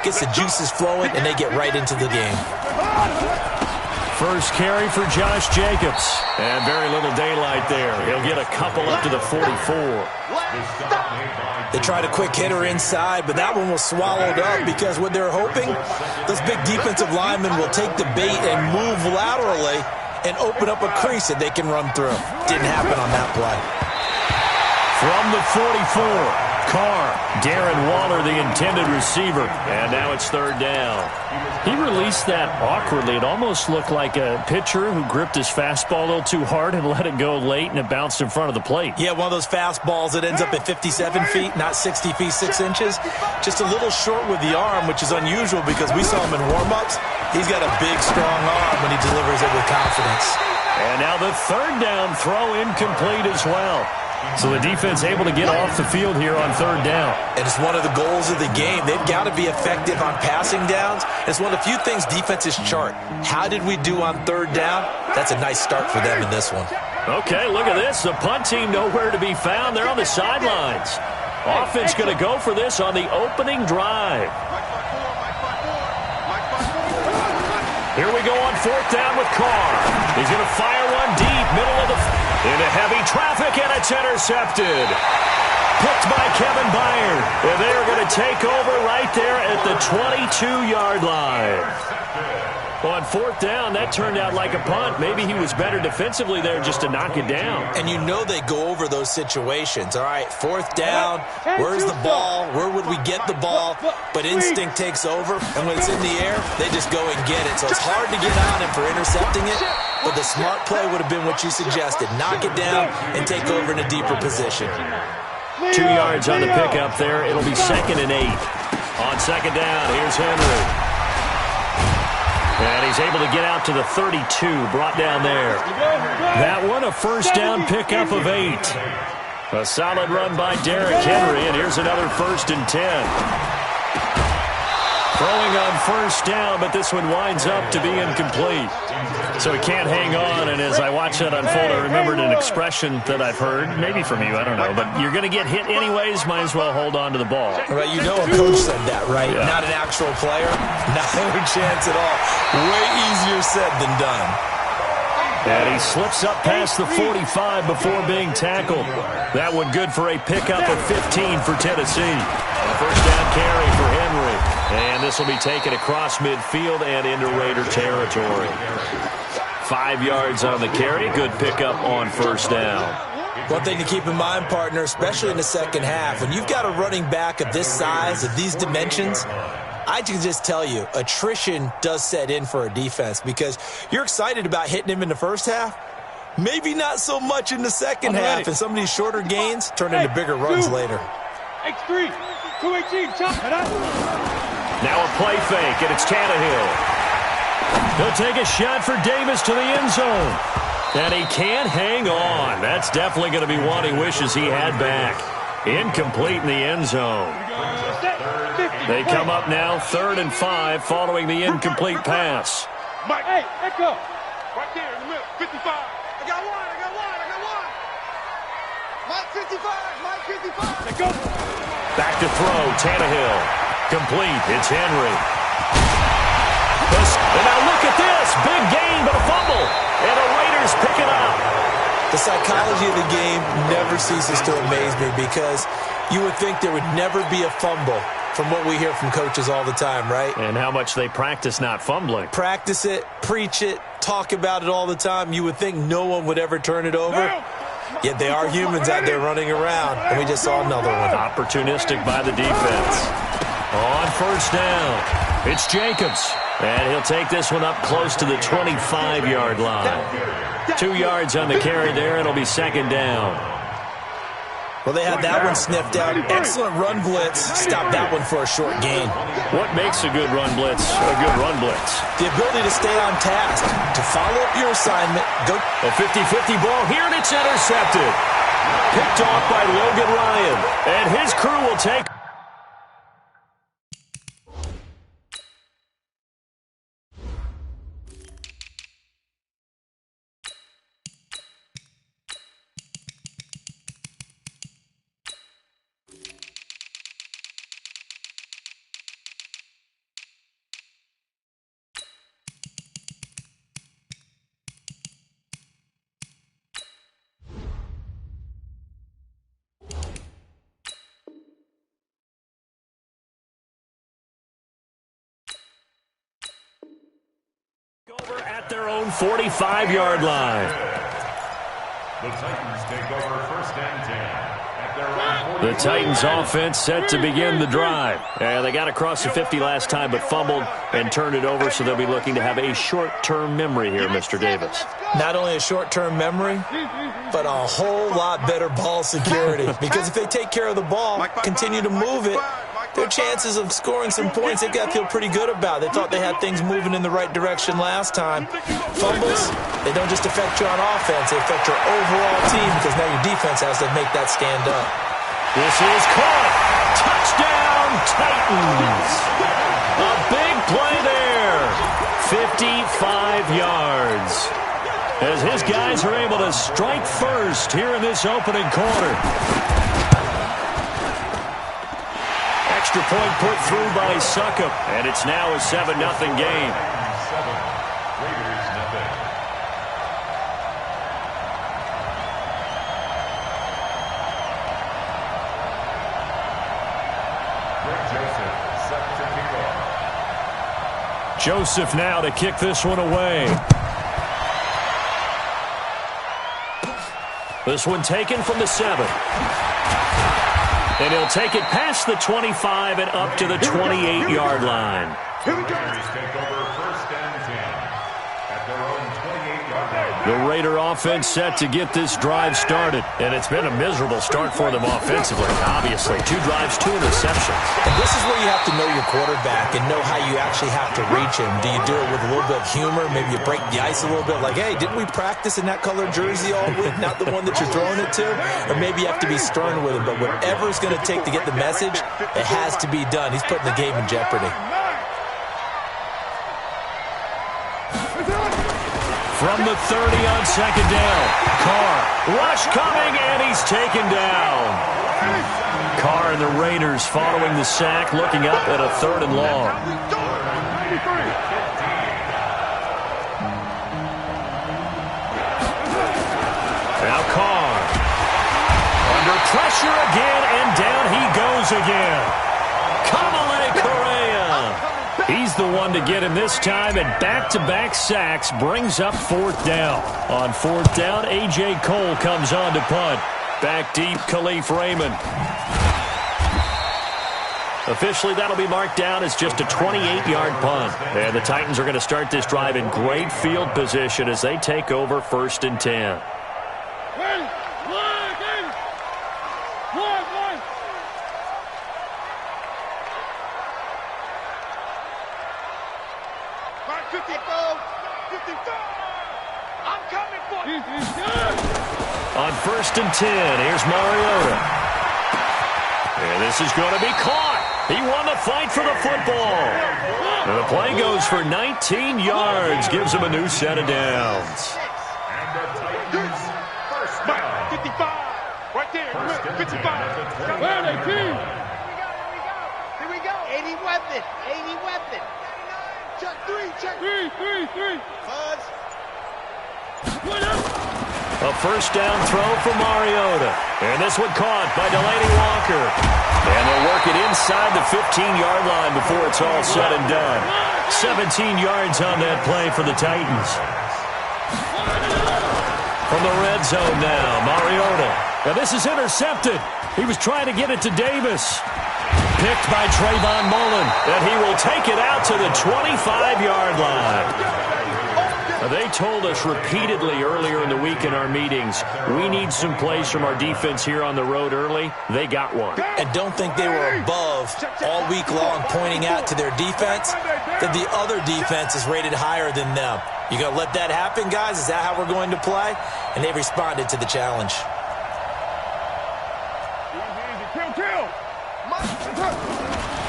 gets the juices flowing, and they get right into the game. First carry for Josh Jacobs. And very little daylight there. He'll get a couple up to the 44. They tried a quick hitter inside, but that one was swallowed up because what they're hoping, those big defensive linemen will take the bait and move laterally and open up a crease that they can run through. Didn't happen on that play. From the 44. Carr, Darren Waller, the intended receiver. And now it's third down. He released that awkwardly. It almost looked like a pitcher who gripped his fastball a little too hard and let it go late, and it bounced in front of the plate. Yeah, one of those fastballs that ends up at 57 feet, not 60 feet, 6 inches. Just a little short with the arm, which is unusual because we saw him in warm-ups. He's got a big, strong arm when he delivers it with confidence. And now the third down throw incomplete as well. So the defense able to get off the field here on third down. And it's one of the goals of the game. They've got to be effective on passing downs. It's one of the few things defenses chart. How did we do on third down? That's a nice start for them in this one. Okay, look at this. The punt team nowhere to be found. They're on the sidelines. Offense going to go for this on the opening drive. Here we go on fourth down with Carr. He's going to fire one deep, middle of the into heavy traffic, and it's intercepted. Picked by Kevin Byard. And they are going to take over right there at the 22-yard line. On fourth down, that turned out like a punt. Maybe he was better defensively there just to knock it down. And you know they go over those situations. All right, fourth down, where's the ball? Where would we get the ball? But instinct takes over, and when it's in the air, they just go and get it. So it's hard to get on him for intercepting it, but the smart play would have been what you suggested. Knock it down and take over in a deeper position. 2 yards on the pickup there. It'll be 2nd and 8. On second down, here's Henry. And he's able to get out to the 32, brought down there. That one, a first down pickup of 8. A solid run by Derrick Henry, and here's another 1st and 10. Throwing on first down, but this one winds up to be incomplete. So he can't hang on, and as I watch that unfold, I remembered an expression that I've heard, maybe from you, I don't know, but you're going to get hit anyways, might as well hold on to the ball. Right, you know a coach said that, right? Yeah. Not an actual player. No chance at all. Way easier said than done. And he slips up past the 45 before being tackled. That one good for a pickup of 15 for Tennessee. First down carry for Henry. And this will be taken across midfield and into Raider territory. 5 yards on the carry. Good pickup on first down. One thing to keep in mind, partner, especially in the second half, when you've got a running back of this size, of these dimensions, I can just tell you, attrition does set in for a defense because you're excited about hitting him in the first half. Maybe not so much in the second half, and some of these shorter gains turn into bigger runs later. X3, 218, chop. Now a play fake, and it's Tannehill. He'll take a shot for Davis to the end zone. And he can't hang on. That's definitely going to be one he wishes he had back. Incomplete in the end zone. They come up now 3rd and 5 following the incomplete pass. Mike, hey, Echo. Right there in the middle, 55. I got one. Mike 55, Mike 55. Let go. Back to throw, Tannehill. Complete, it's Henry. And now look at this. Big gain, but a fumble. And the Raiders pick it up. The psychology of the game never ceases to amaze me because you would think there would never be a fumble from what we hear from coaches all the time, right? And how much they practice not fumbling. Practice it, preach it, talk about it all the time. You would think no one would ever turn it over. Yet they are humans out there running around, and we just saw another one. Opportunistic by the defense. On first down, it's Jacobs. And he'll take this one up close to the 25-yard line. 2 yards on the carry there. It'll be 2nd down. Well, they had that one sniffed out. Excellent run blitz. Stop that one for a short gain. What makes a good run blitz a good run blitz? The ability to stay on task, to follow up your assignment. Go. A 50-50 ball here, and it's intercepted. Picked off by Logan Ryan. And his crew will take At their own 45-yard line. The Titans take over 1st and 10 at their own 40. The Titans offense set to begin the drive. They got across the 50 last time but fumbled and turned it over, so they'll be looking to have a short-term memory here, Mr. Davis. Not only a short-term memory, but a whole lot better ball security. Because if they take care of the ball, continue to move it, their chances of scoring some points, they've got to feel pretty good about. They thought they had things moving in the right direction last time. Fumbles, they don't just affect you on offense, they affect your overall team because now your defense has to make that stand up. This is caught. Touchdown, Titans. A big play there. 55 yards. As his guys are able to strike first here in this opening quarter. Extra point put through by Succop, and it's now a 7-0 game. 7, Raiders nothing. Joseph set to kick off. Joseph now to kick this one away. This one taken from the 7. And he'll take it past the 25 and up to the 28-yard line. Raiders take over 1st and 10 at their own 28-yard line. The Raider offense set to get this drive started. And it's been a miserable start for them offensively, obviously. 2 drives, 2 interceptions. And this is where you have to know your quarterback and know how you actually have to reach him. Do you do it with a little bit of humor? Maybe you break the ice a little bit like, hey, didn't we practice in that color jersey all week? Not the one that you're throwing it to? Or maybe you have to be stern with him. But whatever it's going to take to get the message, it has to be done. He's putting the game in jeopardy. From the 30 on 2nd down. Carr. Rush coming, and he's taken down. Carr and the Raiders following the sack, looking up at a 3rd and long. Now Carr. Under pressure again, and down he goes again. Kamale Correa. He's the one to get him this time, and back-to-back sacks brings up 4th down. On 4th down, A.J. Cole comes on to punt. Back deep, Khalif Raymond. Officially, that'll be marked down as just a 28-yard punt. And the Titans are going to start this drive in great field position as they take over 1st and 10. On 1st and 10, here's Mariota. And this is going to be caught. He won the fight for the football. And the play goes for 19 yards, gives him a new set of downs. And the Titans first down. 55. Right there. 55. Where are they, team? Here we go. 80 weapon. 80 weapon. Check 3. Check 3. Fuzz. A 1st down throw for Mariota. And this one caught by Delaney Walker. And they'll work it inside the 15-yard line before it's all said and done. 17 yards on that play for the Titans. From the red zone now, Mariota. Now this is intercepted. He was trying to get it to Davis. Picked by Trayvon Mullen. And he will take it out to the 25-yard line. They told us repeatedly earlier in the week in our meetings, we need some plays from our defense here on the road early. They got one. And don't think they were above all week long pointing out to their defense that the other defense is rated higher than them. You going to let that happen, guys? Is that how we're going to play? And they responded to the challenge.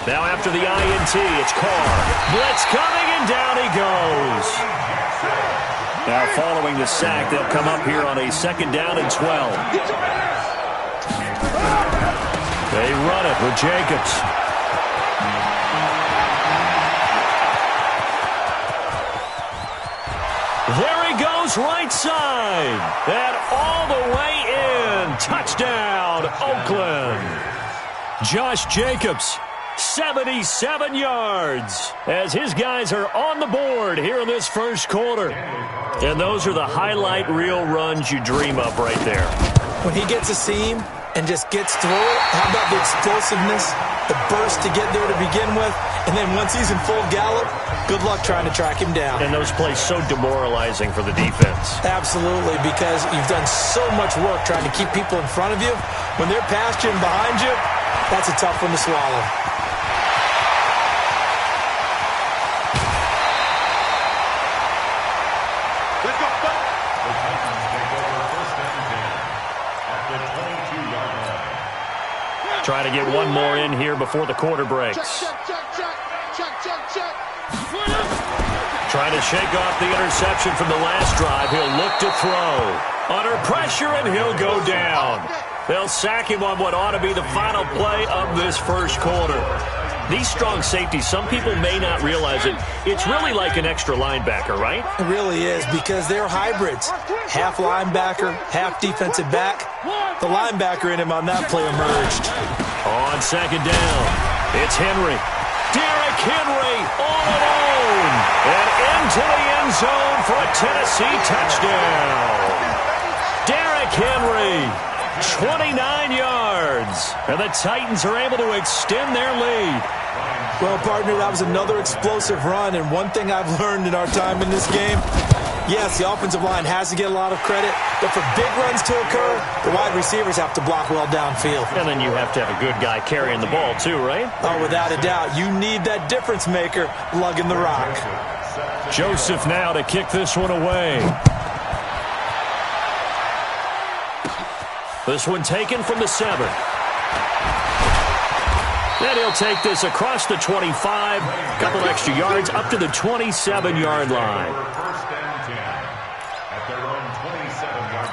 Now after the INT, it's Carr. Blitz coming, and down he goes. Now following the sack, they'll come up here on a 2nd down and 12. They run it with Jacobs. There he goes right side. And all the way in. Touchdown, Oakland. Josh Jacobs. 77 yards as his guys are on the board here in this first quarter. And those are the highlight reel runs you dream of right there. When he gets a seam and just gets through it, how about the explosiveness, the burst to get there to begin with, and then once he's in full gallop, good luck trying to track him down. And those plays so demoralizing for the defense. Absolutely, because you've done so much work trying to keep people in front of you. When they're past you and behind you, that's a tough one to swallow. Let's go, buddy. The Titans take over first and 10 at the 22-yard line. Try to get one more in here before the quarter breaks. Trying to shake off the interception from the last drive. He'll look to throw. Under pressure, and he'll go down. They'll sack him on what ought to be the final play of this first quarter. These strong safeties, some people may not realize it. It's really like an extra linebacker, right? It really is, because they're hybrids. Half linebacker, half defensive back. The linebacker in him on that play emerged. On second down, it's Henry. Derrick Henry all alone. And into the end zone for a Tennessee touchdown. Derrick Henry, 29 yards. And the Titans are able to extend their lead. Well, partner, that was another explosive run, and one thing I've learned in our time in this game, yes, the offensive line has to get a lot of credit, but for big runs to occur, the wide receivers have to block well downfield. And then you have to have a good guy carrying the ball too, right? Oh, without a doubt. You need that difference maker lugging the rock. Joseph now to kick this one away. This one taken from the 7. Then he'll take this across the 25, a couple extra yards up to the 27-yard line. First and 10 at their own 27-yard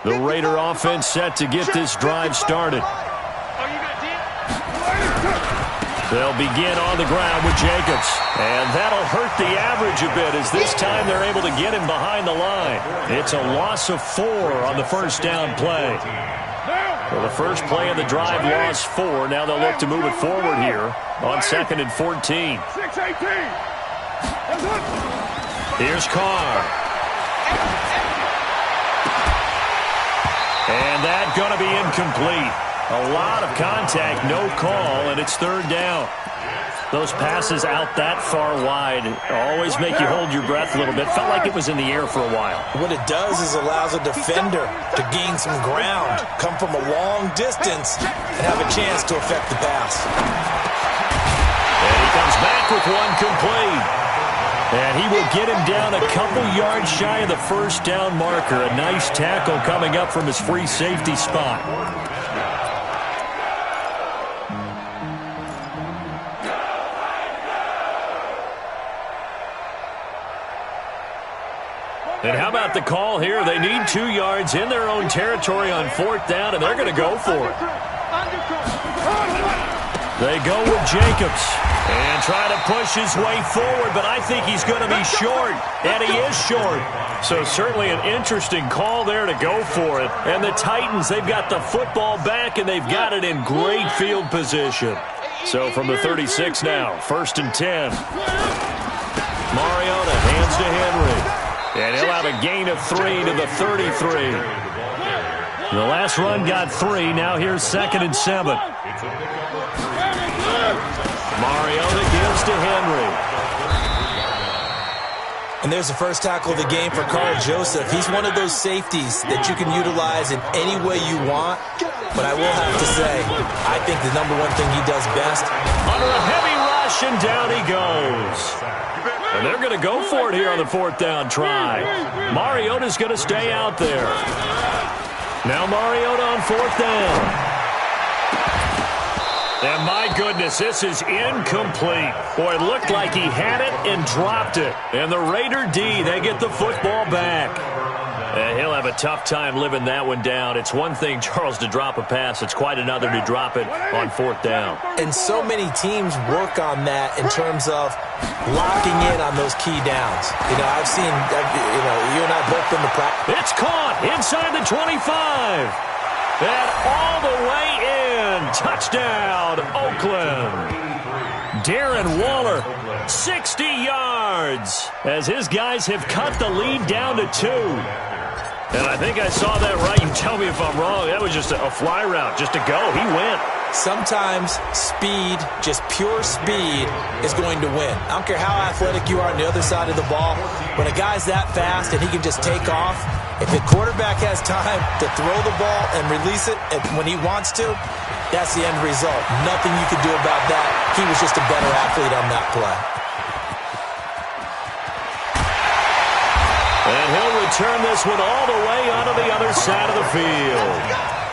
line. The Raider offense set to get this drive started. They'll begin on the ground with Jacobs. And that'll hurt the average a bit as this time they're able to get him behind the line. It's a loss of 4 on the first down play. Well, the first play of the drive lost 4. Now they'll look to move it forward here on 2nd and 14. 6-18. Here's Carr. And that's going to be incomplete. A lot of contact, no call, and it's 3rd down. Those passes out that far wide always make you hold your breath a little bit. Felt like it was in the air for a while. What it does is allows a defender to gain some ground, come from a long distance, and have a chance to affect the pass. And he comes back with one complete. And he will get him down a couple yards shy of the first down marker. A nice tackle coming up from his free safety spot. And how about the call here? They need 2 yards in their own territory on 4th down, and they're going to go for it. They go with Jacobs and try to push his way forward, but I think he's going to be short, and he is short. So certainly an interesting call there to go for it. And the Titans, they've got the football back, and they've got it in great field position. So from the 36 now, 1st and 10. Mariota hands to Henry. And he'll have a gain of 3 to the 33. The last run got 3. Now here's 2nd and 7. Mariota gives to Henry. And there's the first tackle of the game for Carl Joseph. He's one of those safeties that you can utilize in any way you want. But I will have to say, I think the number one thing he does best. Under a heavy rush, and down he goes. And they're going to go for it here on the 4th down try. Mariota's going to stay out there. Now Mariota on 4th down. And my goodness, this is incomplete. Boy, it looked like he had it and dropped it. And the Raider D, they get the football back. And he'll have a tough time living that one down. It's one thing, Charles, to drop a pass. It's quite another to drop it on 4th down. And so many teams work on that in terms of locking in on those key downs. You know, I've seen, you and I both been to practice. It's caught inside the 25. And all the way in. Touchdown, Oakland. Darren Waller, 60 yards, as his guys have cut the lead down to 2. And I think I saw that right. You tell me if I'm wrong. That was just a fly route, just to go. He went. Sometimes speed, just pure speed, is going to win. I don't care how athletic you are on the other side of the ball. When a guy's that fast and he can just take off, if the quarterback has time to throw the ball and release it when he wants to, that's the end result. Nothing you can do about that. He was just a better athlete on that play. And he'll return this one all the way onto the other side of the field.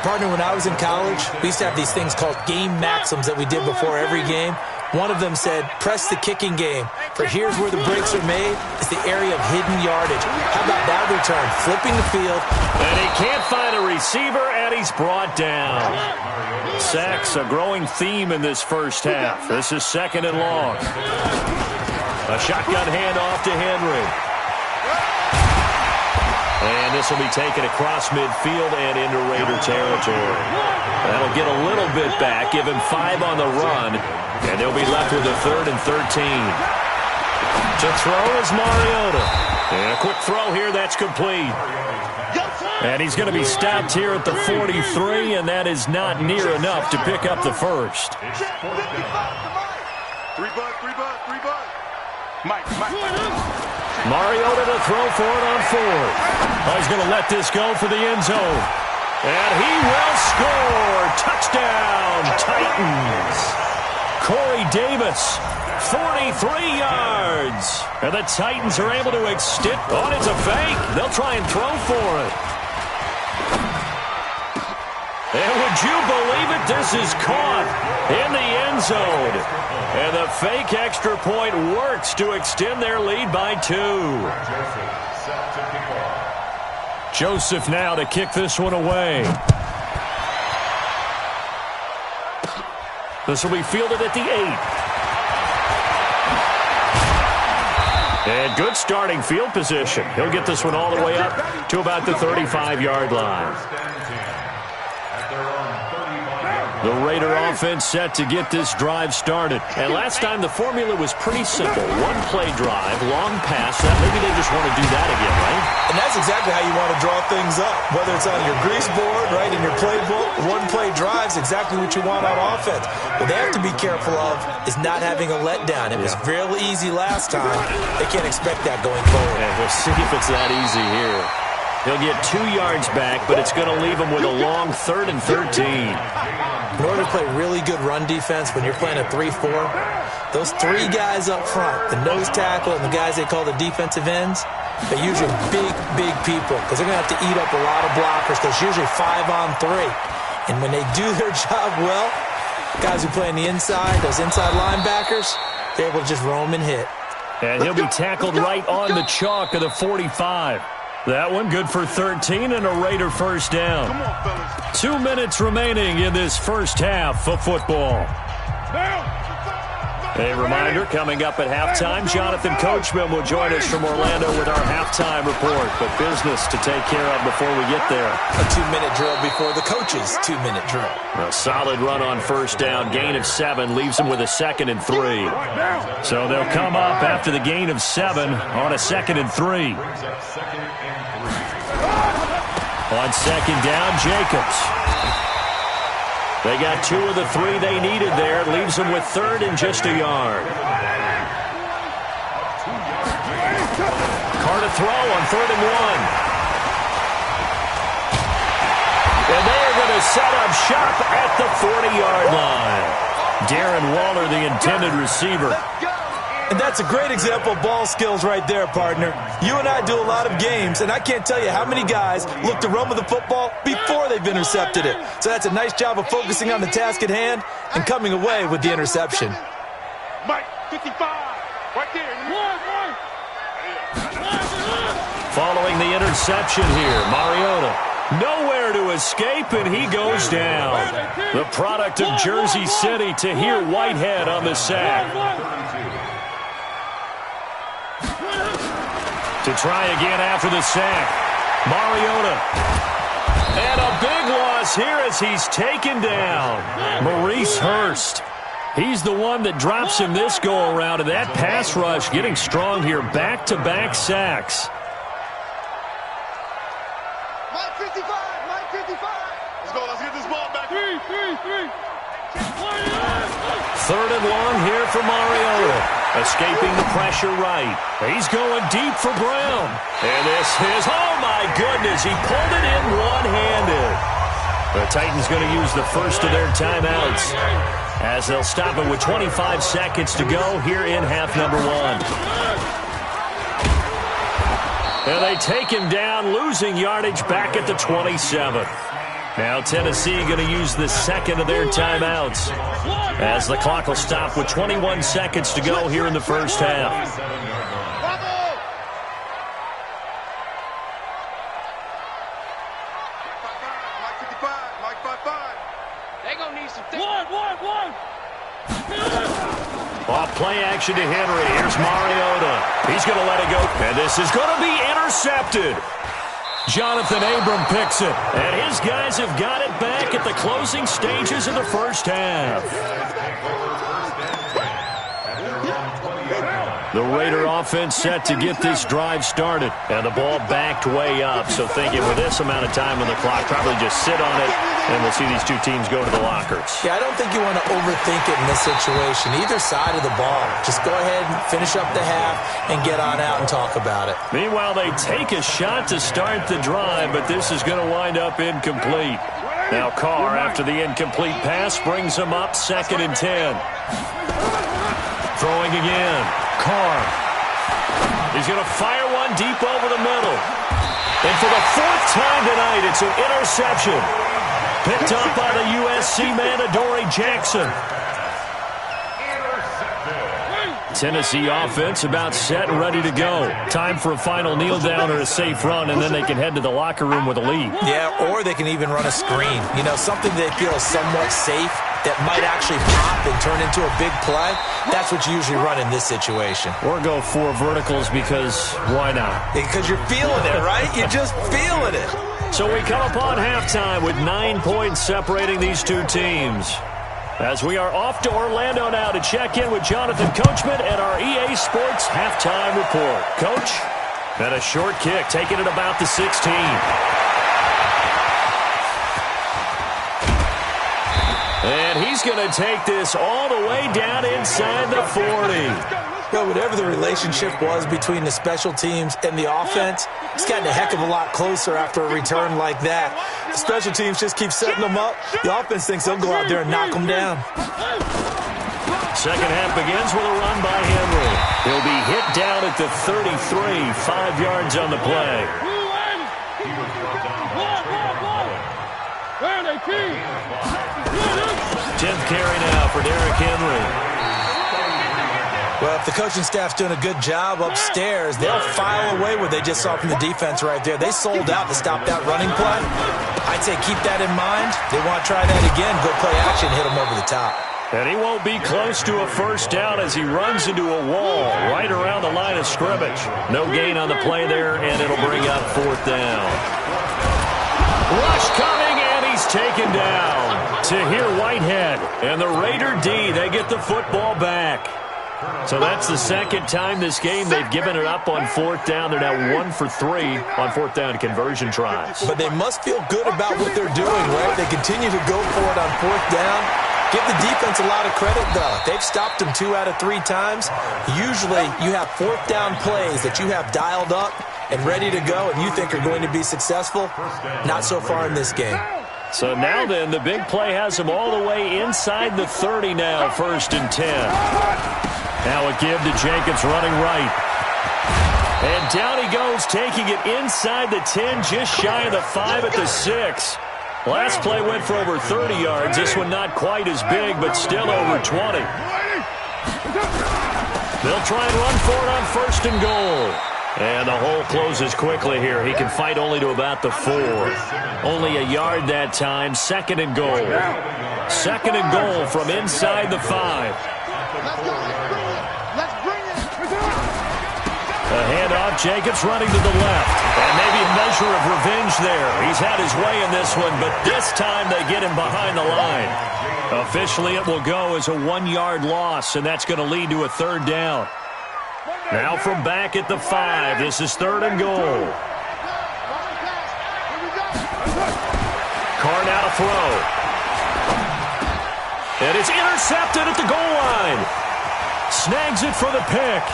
Partner, when I was in college, we used to have these things called game maxims that we did before every game. One of them said, press the kicking game, for here's where the breaks are made. It's the area of hidden yardage. How about that return? Flipping the field. And he can't find a receiver, and he's brought down. Sacks, a growing theme in this first half. This is 2nd and long. A shotgun handoff to Henry. And this will be taken across midfield and into Raider territory. That'll get a little bit back, give him 5 on the run, and they'll be left with a 3rd and 13. To throw is Mariota. And a quick throw here, that's complete. And he's going to be stopped here at the 43, and that is not near enough to pick up the first. 3 bud. Mike. Mariota to throw for it on 4th. Oh, he's going to let this go for the end zone. And he will score. Touchdown, Titans. Corey Davis, 43 yards. And the Titans are able to extend. Oh, it's a fake. They'll try and throw for it. And would you believe it? This is caught in the end zone. And the fake extra point works to extend their lead by 2. Joseph now to kick this one away. This will be fielded at the 8. And good starting field position. He'll get this one all the way up to about the 35-yard line. The Raider offense set to get this drive started. And last time the formula was pretty simple. 1-play drive, long pass. Maybe they just want to do that again, right? And that's exactly how you want to draw things up. Whether it's on your grease board, right, in your playbook, 1-play drive's exactly what you want on offense. What they have to be careful of is not having a letdown. It was real easy last time. They can't expect that going forward. And we'll see if it's that easy here. He'll get 2 yards back, but it's going to leave him with a long 3rd and 13. In order to play really good run defense when you're playing a 3-4, those 3 guys up front, the nose tackle and the guys they call the defensive ends, they're usually big people because they're going to have to eat up a lot of blockers. There's usually 5 on 3. And when they do their job well, guys who play on the inside, those inside linebackers, they're able to just roam and hit. And he'll be tackled right on the chalk of the 45. That one good for 13 and a Raider first down. 2 minutes remaining in this first half of football. A reminder, coming up at halftime, Jonathan Coachman will join us from Orlando with our halftime report. But business to take care of before we get there. A 2-minute drill before the coach's 2-minute drill. A solid run on first down. Gain of 7 leaves them with a 2nd and 3. So they'll come up after the gain of 7 on a 2nd and 3. On 2nd down, Jacobs. They got 2 of the 3 they needed there. It leaves them with 3rd and just a yard. Carr to throw on 3rd and 1. And they are going to set up shop at the 40-yard line. Darren Waller, the intended receiver. And that's a great example of ball skills right there, partner. You and I do a lot of games, and I can't tell you how many guys look to run with the football before they've intercepted it. So that's a nice job of focusing on the task at hand and coming away with the interception. Mike, 55, right there. Following the interception here, Mariota. Nowhere to escape, and he goes down. The product of Jersey City, Tahir Whitehead on the sack. To try again after the sack, Mariota. And a big loss here as he's taken down. Maurice Hurst. He's the one that drops him this go-around, and that pass rush getting strong here. Back-to-back sacks. Mike 55, Mike 55. Let's go, let's get this ball back. Three. Third and long here for Mariota. Escaping the pressure right. He's going deep for Brown. And this is, oh my goodness, he pulled it in one-handed. The Titans going to use the first of their timeouts as they'll stop it with 25 seconds to go here in half number one. And they take him down, losing yardage back at the 27. Now Tennessee going to use the second of their timeouts as the clock will stop with 21 seconds to go here in the first half. Off play action to Henry. Here's Mariota. He's going to let it go. And this is going to be intercepted. Jonathan Abram picks it. And his guys have got it back at the closing stages of the first half. The Raider offense set to get this drive started. And the ball backed way up. So thinking with this amount of time on the clock, probably just sit on it, and we'll see these two teams go to the lockers. Yeah, I don't think you want to overthink it in this situation. Either side of the ball. Just go ahead and finish up the half and get on out and talk about it. Meanwhile, they take a shot to start the drive, but this is going to wind up incomplete. Now Carr, after the incomplete pass, brings him up 2nd and 10. Throwing again. Carr. He's going to fire one deep over the middle. And for the 4th time tonight, it's an interception. Picked up by the USC man, Adoree Jackson. Tennessee offense about set and ready to go. Time for a final kneel down or a safe run, and then they can head to the locker room with a lead. Yeah, or they can even run a screen. You know, something they feel somewhat safe that might actually pop and turn into a big play. That's what you usually run in this situation. Or go 4 verticals because why not? Because you're feeling it, right? You're just feeling it. So we come upon halftime with 9 points separating these two teams. As we are off to Orlando now to check in with Jonathan Coachman at our EA Sports Halftime Report. Coach, and a short kick, taking it about the 16. And he's going to take this all the way down inside the 40. Well, whatever the relationship was between the special teams and the offense, it's gotten a heck of a lot closer after a return like that. The special teams just keep setting them up. The offense thinks they'll go out there and knock them down. Second half begins with a run by Henry. He'll be hit down at the 33, 5 yards on the play. 10th carry now for Derrick Henry. Well, if the coaching staff's doing a good job upstairs, they'll file away what they just saw from the defense right there. They sold out to stop that running play. I'd say keep that in mind. They want to try that again, go play action, hit them over the top. And he won't be close to a first down as he runs into a wall right around the line of scrimmage. No gain on the play there, and it'll bring up 4th down. Rush coming, and he's taken down. Tahir Whitehead and the Raider D, they get the football back. So that's the second time this game they've given it up on 4th down. They're now 1 for 3 on 4th down conversion tries. But they must feel good about what they're doing, right? They continue to go for it on 4th down. Give the defense a lot of credit, though. They've stopped them 2 out of 3 times. Usually you have 4th down plays that you have dialed up and ready to go and you think are going to be successful. Not so far in this game. So now then, the big play has them all the way inside the 30 now, 1st and 10. Now a give to Jacobs running right. And down he goes, taking it inside the 10, just shy of the 5 at the 6. Last play went for over 30 yards. This one not quite as big, but still over 20. They'll try and run for it on 1st and goal. And the hole closes quickly here. He can fight only to about the 4. Only a yard that time. Second and goal. Second and goal from inside the 5. A handoff. Jacobs running to the left. And maybe a measure of revenge there. He's had his way in this one, but this time they get him behind the line. Officially, it will go as a 1-yard loss, and that's going to lead to a third down. Now from back at the 5, this is third and goal. Carr now to throw. And it's intercepted at the goal line. Snags it for the pick.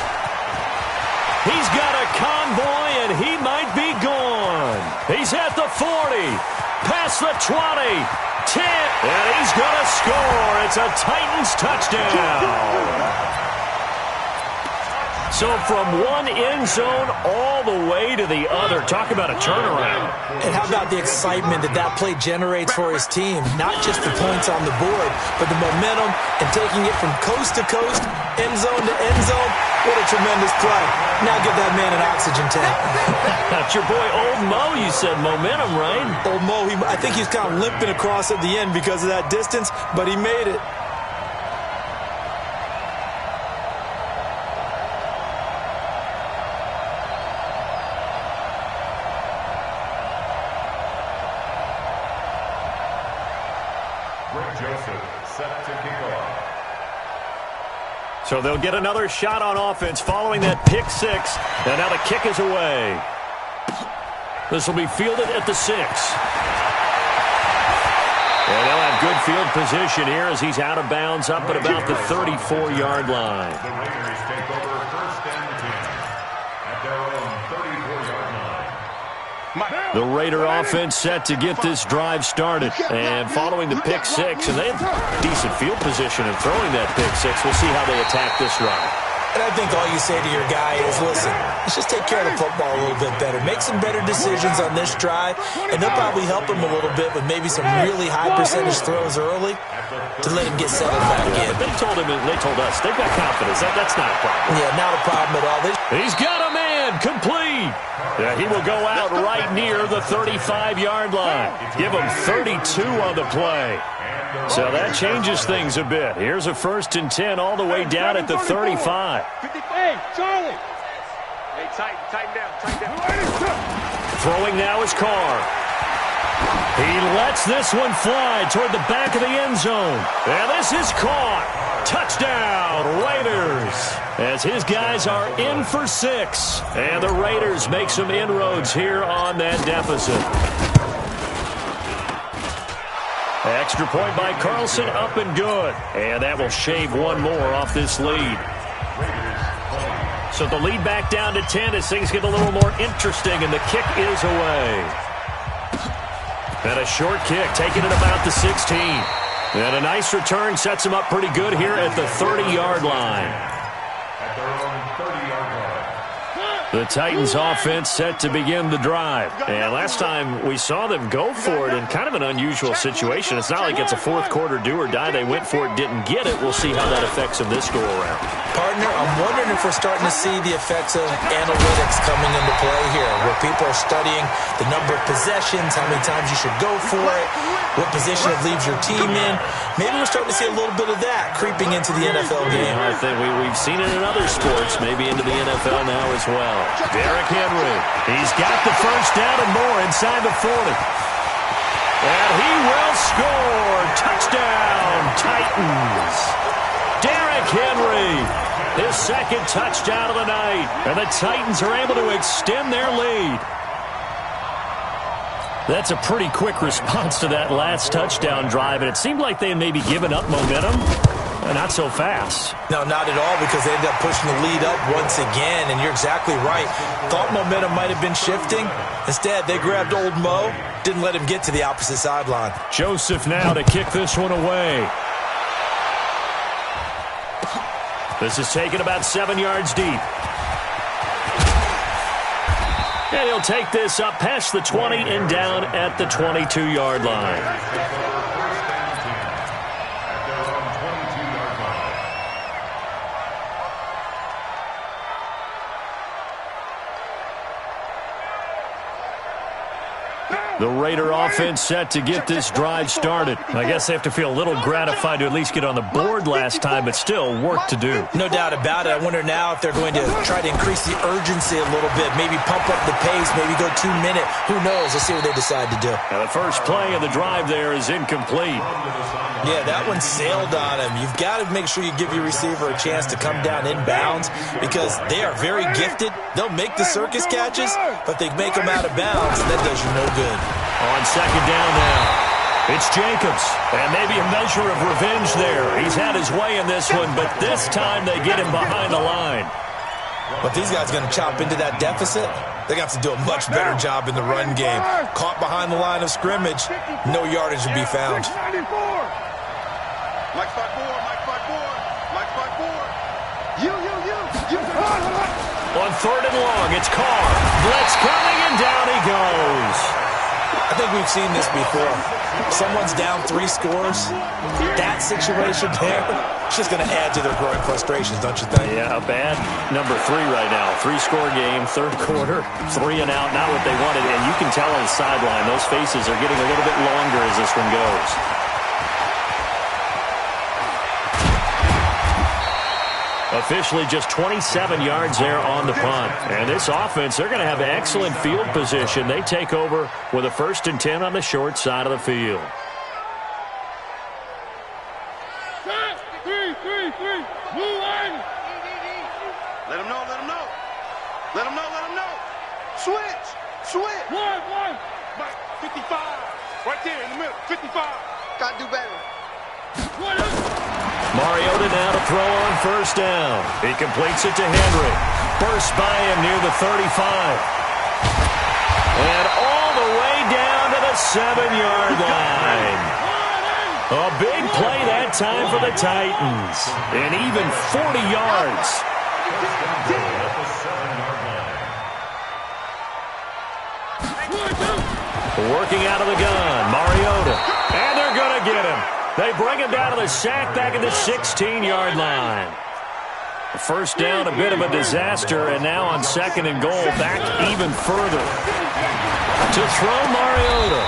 He's got a convoy, and he might be gone. He's at the 40, past the 20, 10, and he's going to score. It's a Titans touchdown. So from one end zone all the way to the other. Talk about a turnaround. And how about the excitement that that play generates for his team? Not just the points on the board, but the momentum and taking it from coast to coast, end zone to end zone. What a tremendous play. Now give that man an oxygen tank. That's your boy Old Mo, you said. Momentum, right? Old Mo, I think he's kind of limping across at the end because of that distance, but he made it. So they'll get another shot on offense following that pick 6. And now the kick is away. This will be fielded at the 6. And they'll have good field position here as he's out of bounds up at about the 34-yard line. The Raiders take over first and 10 at their own 34-yard line. The Raider offense set to get this drive started. And following the pick 6, and they have decent field position in throwing that pick 6. We'll see how they attack this run. And I think all you say to your guy is, listen, let's just take care of the football a little bit better. Make some better decisions on this drive, and they'll probably help him a little bit with maybe some really high percentage throws early to let him get settled back in. But they told us, they've got confidence. That's not a problem. Yeah, not a problem at all. He's got a man, complete. Yeah, he will go out right near the 35-yard line. Give him 32 on the play. So that changes things a bit. Here's a first and 10 all the way down at the 35. Hey, Charlie. Hey, tighten down. Throwing now is Carr. He lets this one fly toward the back of the end zone. And this is caught. Touchdown, Raiders. As his guys are in for 6. And the Raiders make some inroads here on that deficit. Extra point by Carlson, up and good. And that will shave one more off this lead. So the lead back down to 10 as things get a little more interesting, and the kick is away. And a short kick, taking it about the 16. And a nice return sets him up pretty good here at the 30-yard line. At their own 30-yard line. The Titans offense set to begin the drive. And last time we saw them go for it in kind of an unusual situation. It's not like it's a fourth quarter do or die. They went for it, didn't get it. We'll see how that affects them this go around. Partner, I'm wondering if we're starting to see the effects of analytics coming into play here, where people are studying the number of possessions, how many times you should go for it, what position it leaves your team in. Maybe we're starting to see a little bit of that creeping into the NFL game. I think we've seen it in other sports, maybe into the NFL now as well. Derrick Henry, he's got the first down and more inside the 40. And he will score. Touchdown, Titans. Derrick Henry, his second touchdown of the night. And the Titans are able to extend their lead. That's a pretty quick response to that last touchdown drive, and it seemed like they had maybe given up momentum. Not so fast. No, not at all, because they ended up pushing the lead up once again, and you're exactly right. Thought momentum might have been shifting. Instead, they grabbed Old Mo, didn't let him get to the opposite sideline. Joseph now to kick this one away. This is taken about 7 yards deep. And he'll take this up past the 20 and down at the 22-yard line. The Raider offense set to get this drive started. I guess they have to feel a little gratified to at least get on the board last time, but still work to do. No doubt about it. I wonder now if they're going to try to increase the urgency a little bit, maybe pump up the pace, maybe go 2 minute. Who knows? Let's see what they decide to do. Now the first play of the drive there is incomplete. Yeah, that one sailed on him. You've got to make sure you give your receiver a chance to come down inbounds because they are very gifted. They'll make the circus catches, but they make them out of bounds, and that does you no good. On second down now, it's Jacobs, and maybe a measure of revenge there. He's had his way in this one, but this time they get him behind the line. But these guys are going to chop into that deficit. They're going to have to do a much better job in the run game. Caught behind the line of scrimmage, no yardage to be found. Mike 5-4, Mike 5-4, Mike 5-4. You. On third and long, it's Carr. Blitz coming, and down he goes. I think we've seen this before. Someone's down 3 scores. That situation there, it's just going to add to their growing frustrations, don't you think? Yeah, a bad number 3 right now. 3-score game, third quarter, 3 and out, not what they wanted. And you can tell on the sideline, those faces are getting a little bit longer as this one goes. Officially just 27 yards there on the punt. And this offense, they're going to have excellent field position. They take over with a 1st and 10 on the short side of the field. 3. Move on. Let him know. Switch. 1. Mike, 55. Right there in the middle, 55. Got to do better. Mariota now to throw on 1st down. He completes it to Henry. Burst by him near the 35. And all the way down to the 7-yard line. A big play that time for the Titans. And even 40 yards. Working out of the gun, Mariota. And they're going to get him. They bring him down to the sack back at the 16-yard line. First down, a bit of a disaster, and now on 2nd and goal, back even further. To throw Mariota.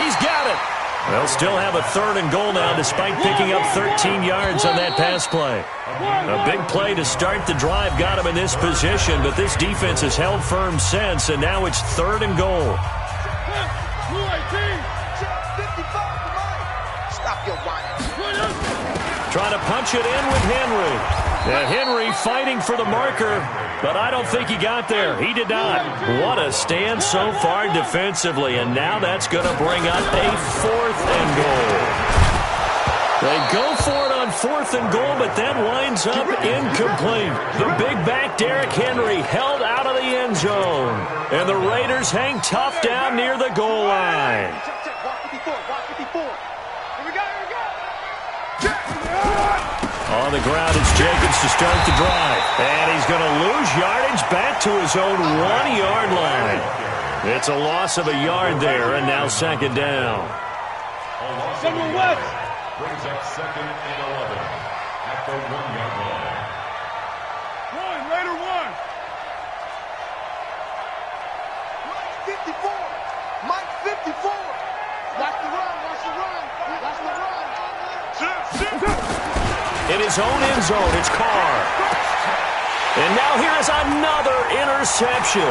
He's got it. They'll still have a 3rd and goal now despite picking up 13 yards on that pass play. A big play to start the drive got him in this position, but this defense has held firm since, and now it's 3rd and goal. Trying to punch it in with Henry. Henry fighting for the marker, but I don't think he got there. He did not. What a stand so far defensively, and now that's going to bring up a 4th and goal. They go for it on 4th and goal, but that winds up incomplete. The big back Derrick Henry held out of the end zone, and the Raiders hang tough down near the goal line. On the ground, it's Jacobs to start the drive. And he's going to lose yardage back to his own 1-yard line. It's a loss of a yard there, and now 2nd down. Someone left. Brings up 2nd and 11 at the 1-yard line. Raider 1. Mike 54. Watch the run. In his own end zone, it's Carr. And now here is another interception.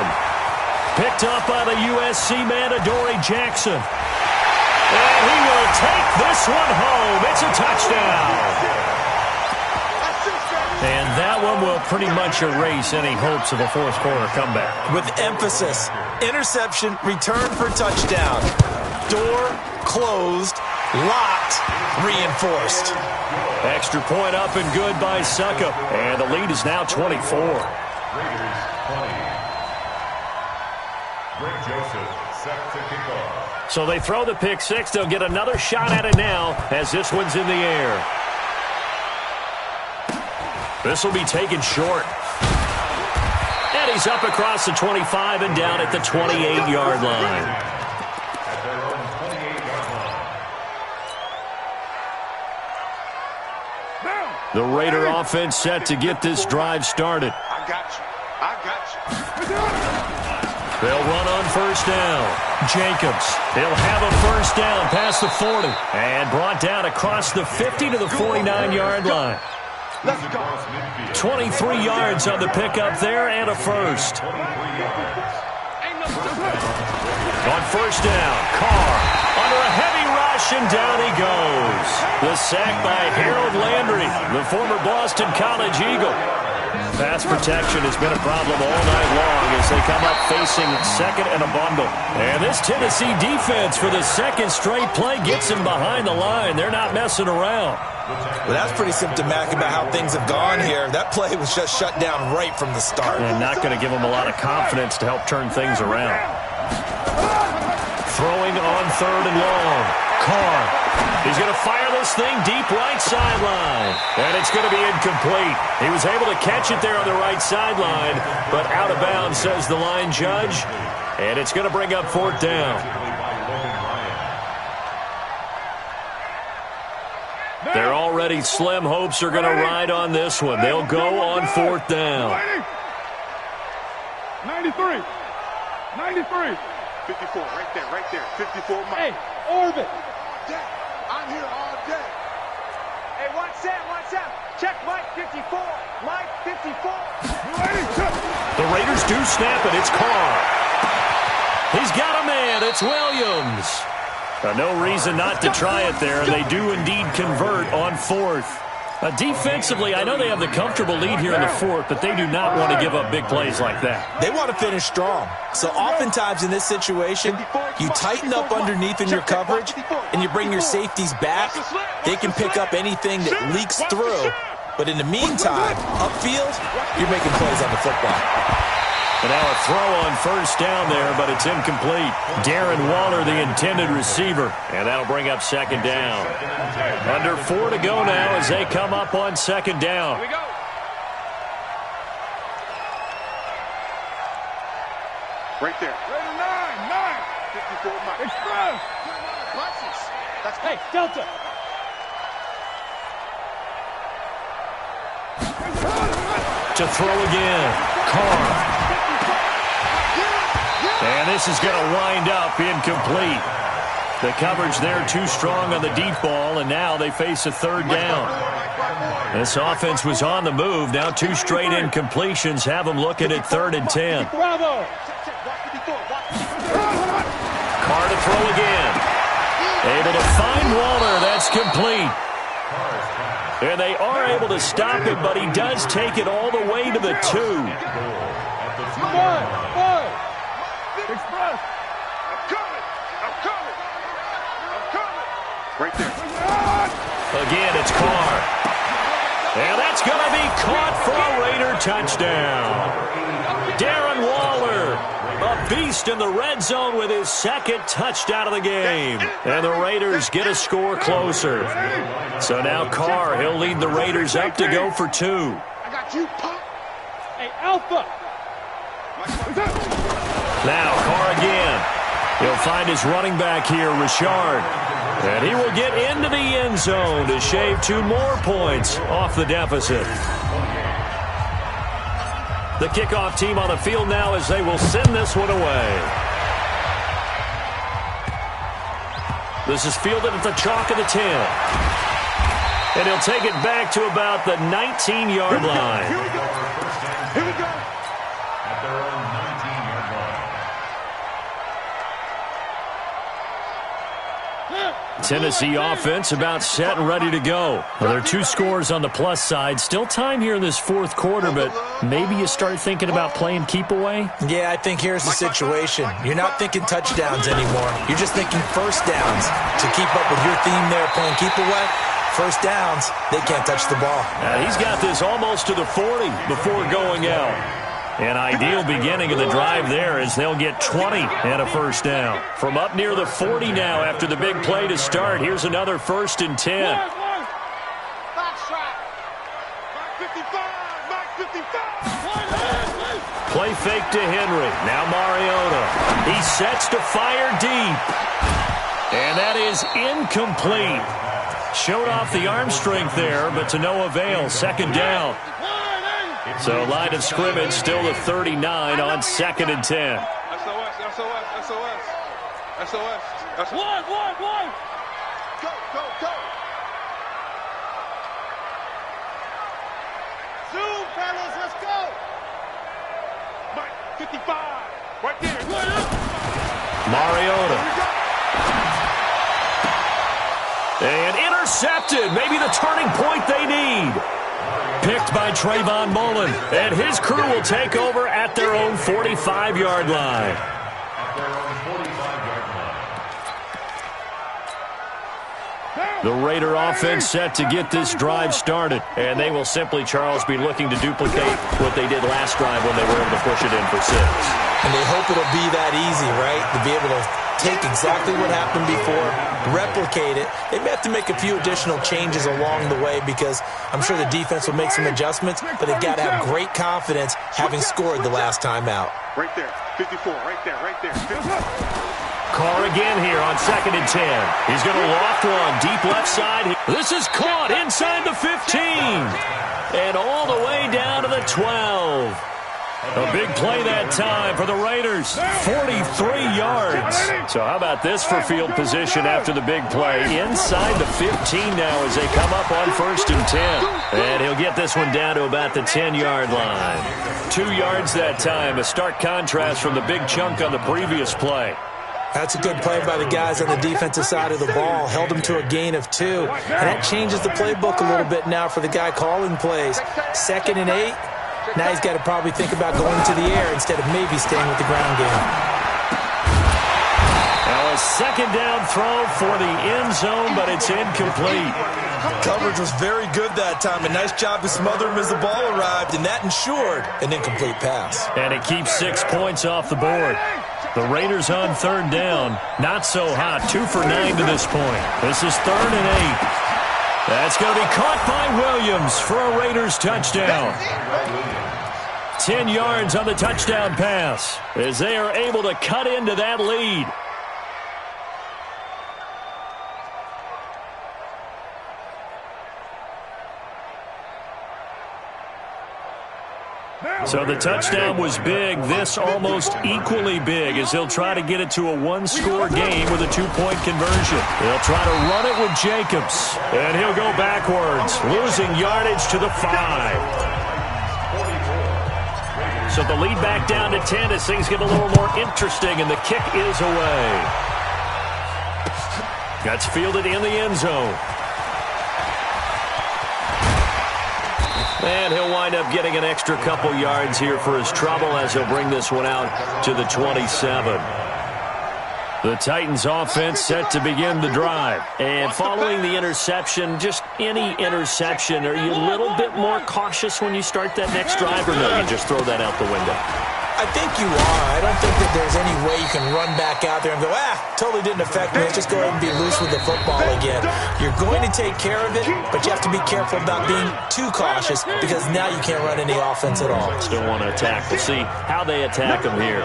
Picked up by the USC man, Adoree Jackson. And he will take this one home. It's a touchdown. And that one will pretty much erase any hopes of a 4th quarter comeback. With emphasis, interception, return for touchdown. Door closed, locked, reinforced. Extra point up and good by Succop. And the lead is now 24. Raiders 20. Greg Joseph set to kick off. So they throw the pick 6. They'll get another shot at it now as this one's in the air. This will be taken short. And he's up across the 25 and down at the 28-yard line. At their own 28-yard line. The Raider offense set to get this drive started. I got you. They'll run on first down. Jacobs, he'll have a first down past the 40. And brought down across the 50 to the 49-yard line. 23 yards on the pickup there and a first. On first down, Carr under a heavy rush, and down he goes. The sack by Harold Landry, the former Boston College Eagle. Pass protection has been a problem all night long as they come up facing second and a bundle. And this Tennessee defense for the second straight play gets him behind the line. They're not messing around. Well, that's pretty symptomatic about how things have gone here. That play was just shut down right from the start. And not going to give them a lot of confidence to help turn things around. Throwing on third and long. Carr. He's going to fire this thing deep right sideline. And it's going to be incomplete. He was able to catch it there on the right sideline, but out of bounds, says the line judge. And it's going to bring up fourth down. Their already slim hopes are going to ride on this one. They'll go on fourth down. 93. 53. 54, right there. 54, Mike. Hey, Orbit. I'm here all day. Hey, watch Sam. Check Mike 54. Mike 54. The Raiders do snap it. It's Carr. He's got a man. It's Williams. No reason not to try it there, and they do indeed convert on fourth. Defensively, I know they have the comfortable lead here in the fourth, but they do not want to give up big plays like that. They want to finish strong. So oftentimes in this situation, you tighten up underneath in your coverage, and you bring your safeties back. They can pick up anything that leaks through. But in the meantime, upfield, you're making plays on the football. And now a throw on first down there, but it's incomplete. Darren Waller, the intended receiver. And that'll bring up second down. Under 4 to go now as they come up on second down. Here we go. Right there. Raider 9. 54, Mike. Express. Watch this. That's Hey, Delta. To throw again. Carr. And this is going to wind up incomplete. The coverage there too strong on the deep ball, and now they face a third down. This offense was on the move. Now 2 straight incompletions have them looking at 3rd and 10. Bravo. Carr to throw again. Able to find Waller. That's complete. And they are able to stop him, but he does take it all the way to the 2. Express. I'm coming. Right there. Again, it's Carr. And that's going to be caught for a Raider touchdown. Darren Waller, a beast in the red zone with his second touchdown of the game. And the Raiders get a score closer. So now Carr, he'll lead the Raiders up to go for 2. I got you, Pop. Hey, Alpha. Now Carr again. He'll find his running back here, Richard. And he will get into the end zone to shave 2 more points off the deficit. The kickoff team on the field now as they will send this one away. This is fielded at the chalk of the 10. And he'll take it back to about the 19-yard line. Here we go. At their own 19-yard line. Tennessee offense about set and ready to go. Well, there are 2 scores on the plus side. Still time here in this 4th quarter, but maybe you start thinking about playing keep away? Yeah, I think here's the situation. You're not thinking touchdowns anymore. You're just thinking first downs. To keep up with your theme there, playing keep away, first downs, they can't touch the ball. He's got this almost to the 40 before going out. An ideal beginning of the drive there as they'll get 20 and a first down. From up near the 40 now after the big play to start, here's another 1st and 10. Play fake to Henry. Now Mariota. He sets to fire deep. And that is incomplete. Showed off the arm strength there, but to no avail. Second down. So line of scrimmage still to 39 on 2nd and 10. SOS, SOS. SOS. One. Go. Zoom, fellas, let's go. Mike, 55. Right there. Mariota. And intercepted. Maybe the turning point they need. Picked by Trayvon Mullen. And his crew will take over at their own 45-yard line. The Raider offense set to get this drive started. And they will simply, Charles, be looking to duplicate what they did last drive when they were able to push it in for 6. And they hope it'll be that easy, right? To be able to take exactly what happened before, replicate it. They may have to make a few additional changes along the way because I'm sure the defense will make some adjustments, but they've got to have great confidence having scored the last time out. Right there. 54. Right there. 54. Carr again here on 2nd and 10. He's going to loft one deep left side. This is caught inside the 15. And all the way down to the 12. A big play that time for the Raiders. 43 yards. So how about this for field position after the big play? Inside the 15 now as they come up on 1st and 10. And he'll get this one down to about the 10-yard line. 2 yards that time. A stark contrast from the big chunk on the previous play. That's a good play by the guys on the defensive side of the ball. Held them to a gain of 2. And that changes the playbook a little bit now for the guy calling plays. 2nd and 8. Now he's got to probably think about going to the air instead of maybe staying with the ground game. Now a 2nd down throw for the end zone, but it's incomplete. Coverage was very good that time. A nice job to smother him as the ball arrived, and that ensured an incomplete pass. And it keeps 6 points off the board. The Raiders on 3rd down. Not so hot. 2 for 9 to this point. This is 3rd and 8. That's going to be caught by Williams for a Raiders touchdown. 10 yards on the touchdown pass as they are able to cut into that lead. So the touchdown was big. This almost equally big as they'll try to get it to a one-score game with a 2-point conversion. They'll try to run it with Jacobs. And he'll go backwards, losing yardage to the 5. So the lead back down to 10 as things get a little more interesting, and the kick is away. That's fielded in the end zone. And he'll wind up getting an extra couple yards here for his trouble as he'll bring this one out to the 27. The Titans offense set to begin the drive. And following the interception, just any interception, are you a little bit more cautious when you start that next drive, or no, you just throw that out the window? I think you are. I don't think that there's any way you can run back out there and go, totally didn't affect me. Let's just go ahead and be loose with the football again. You're going to take care of it, but you have to be careful about being too cautious because now you can't run any offense at all. Still want to attack. We'll see how they attack them here.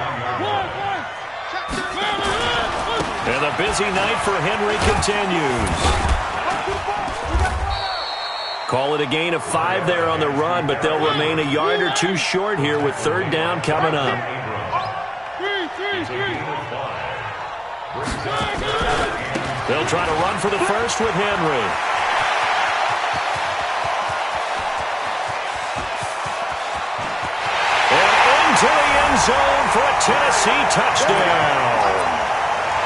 And the busy night for Henry continues. Call it a gain of 5 there on the run, but they'll remain a yard or 2 short here with 3rd down coming up. They'll try to run for the first with Henry. And into the end zone for a Tennessee touchdown.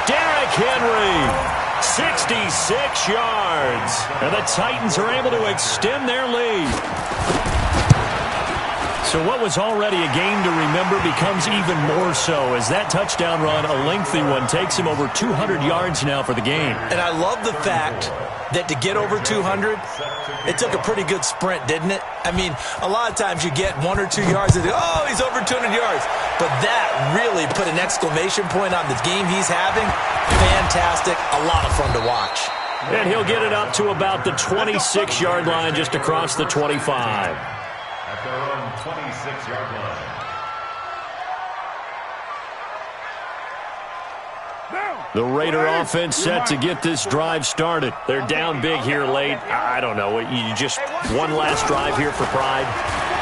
Derrick Henry. 66 yards. And the Titans are able to extend their lead. So what was already a game to remember becomes even more so as that touchdown run, a lengthy one, takes him over 200 yards now for the game. And I love the fact that to get over 200, it took a pretty good sprint, didn't it? I mean, a lot of times you get 1 or 2 yards and he's over 200 yards. But that really put an exclamation point on the game he's having. Fantastic. A lot of fun to watch. And he'll get it up to about the 26-yard line just across the 25. At their own 26-yard line. The Raider offense set to get this drive started. They're down big here late. I don't know. You just one last drive here for pride?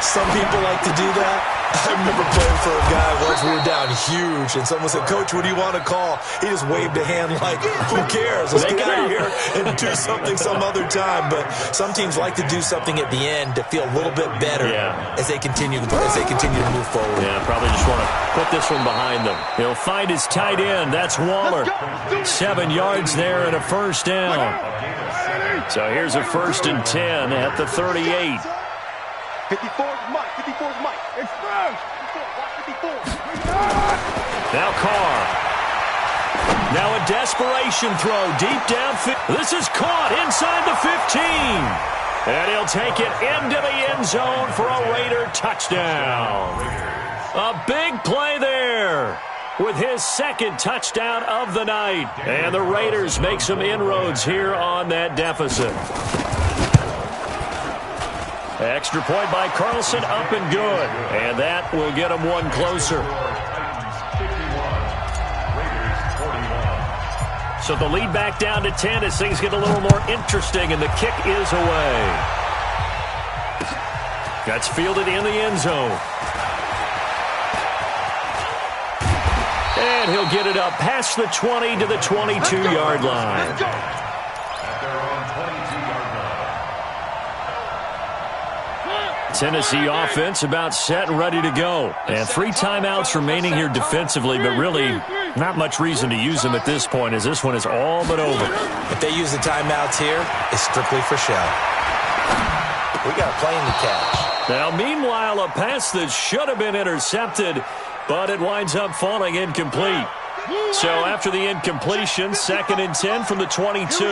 Some people like to do that. I remember playing for a guy once. We were down huge, and someone said, "Coach, what do you want to call?" He just waved a hand like, "Who cares? Let's get out of here and do something some other time." But some teams like to do something at the end to feel a little bit better as they continue to move forward. Yeah, probably just want to put this one behind them. He'll find his tight end. That's Waller. 7 yards there and a first down. So here's a 1st and 10 at the 38. 54's Mike. 54's Mike. Express. 54. Now Carr. Now a desperation throw deep downfield. This is caught inside the 15. And he'll take it into the end zone for a Raider touchdown. A big play there with his 2nd touchdown of the night. And the Raiders make some inroads here on that deficit. Extra point by Carlson, up and good. And that will get them one closer. So the lead back down to 10 as things get a little more interesting, and the kick is away. That's fielded in the end zone. And he'll get it up past the 20 to the 22-yard line. Tennessee offense about set and ready to go. And 3 timeouts remaining here defensively, but really not much reason to use them at this point as this one is all but over. If they use the timeouts here, it's strictly for show. We got a plane to catch. Now, meanwhile, a pass that should have been intercepted, but it winds up falling incomplete. So after the incompletion, 2nd and 10 from the 22.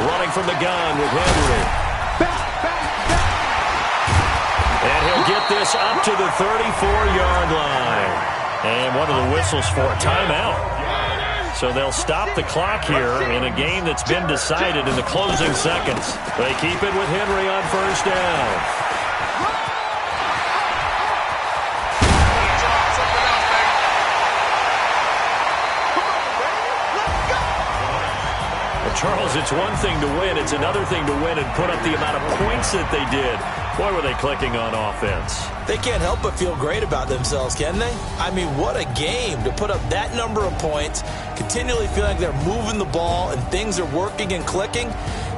Running from the gun with Henry. And he'll get this up to the 34-yard line. And one of the whistles for a timeout. So they'll stop the clock here in a game that's been decided in the closing seconds. They keep it with Henry on 1st down. Charles, it's one thing to win. It's another thing to win and put up the amount of points that they did. Boy, were they clicking on offense. They can't help but feel great about themselves, can they? I mean, what a game to put up that number of points, continually feeling like they're moving the ball and things are working and clicking.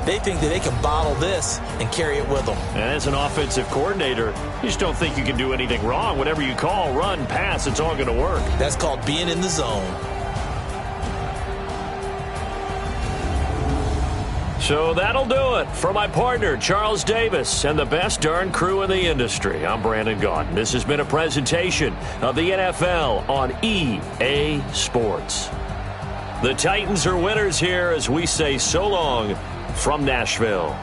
They think that they can bottle this and carry it with them. And as an offensive coordinator, you just don't think you can do anything wrong. Whatever you call, run, pass, it's all going to work. That's called being in the zone. So that'll do it for my partner, Charles Davis, and the best darn crew in the industry. I'm Brandon Gaudin. This has been a presentation of the NFL on EA Sports. The Titans are winners here as we say so long from Nashville.